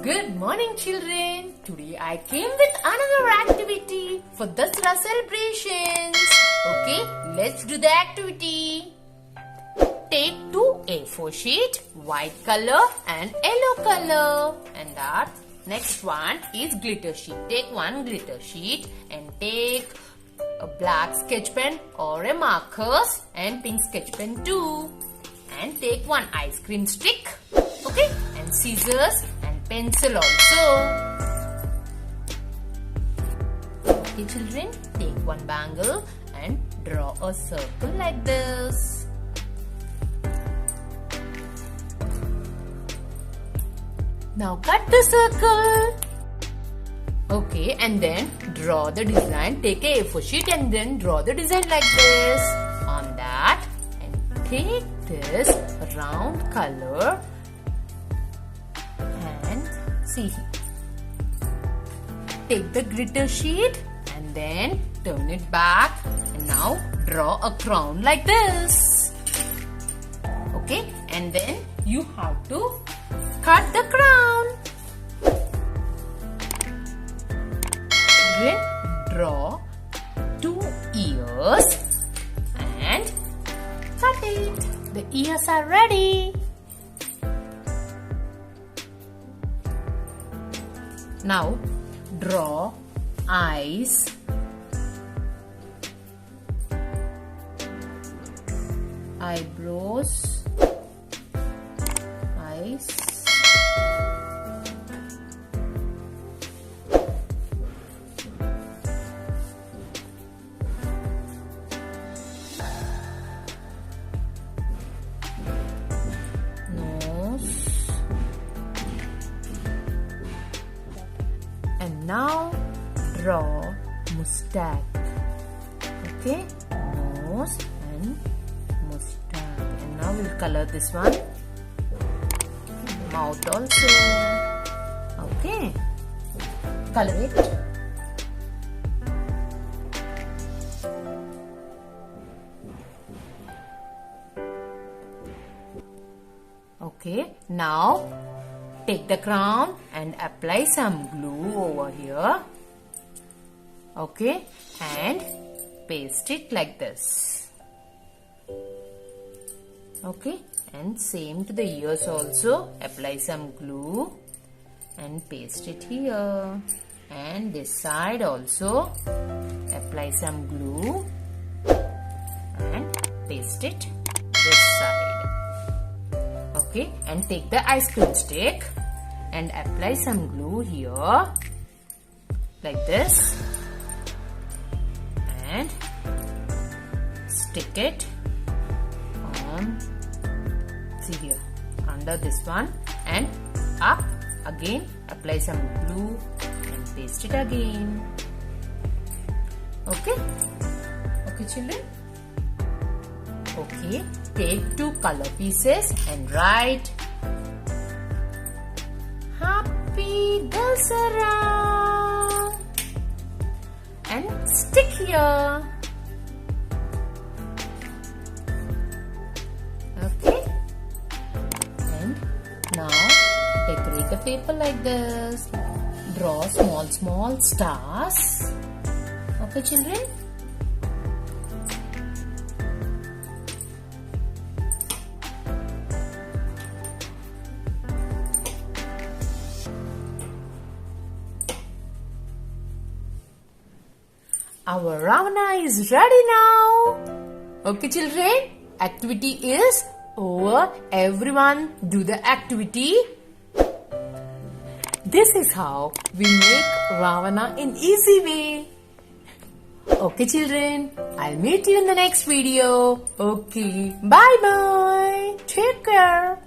Good morning, children. Today I came with another activity for Dusshera celebrations. Okay, let's do the activity. Take two A4 sheet, white color and yellow color. And that next one is glitter sheet. Take one glitter sheet and take a black sketch pen or a markers and pink sketch pen too. And take one ice cream stick. Okay, and scissors and pencil also. Okay, children, take one bangle and draw a circle like this. Now cut the circle. Okay, and then draw the design. Take a A4 sheet and then draw the design like this. On that, and take this round color and see here. Take the glitter sheet and then turn it back and now draw a crown like this. Okay, and then you have to cut the crown. Then draw two ears and cut it. The ears are ready. Now draw eyes, eyebrows, eyes, nose, and now draw mustache. Okay, nose and mustache. And now we'll color this one. Mouth also. Okay, color it. Okay, now take the crown and apply some glue over here. Okay, and paste it like this. Okay, and same to the ears also. Apply some glue and paste it here. And this side also apply some glue and paste it this side. Okay, and take the ice cream stick and apply some glue here like this and stick it on, see here, under this one, and up again apply some glue and paste it again. Okay, children. Okay, take two color pieces and write Happy Dusshera and stick here. Okay, and now decorate the paper like this. Draw small stars. Okay, children. Our ravana is ready now. Okay, children, activity is over. Everyone do the activity. This is how we make ravana in easy way. Okay, children, I'll meet you in the next video. Okay, bye bye. Take care.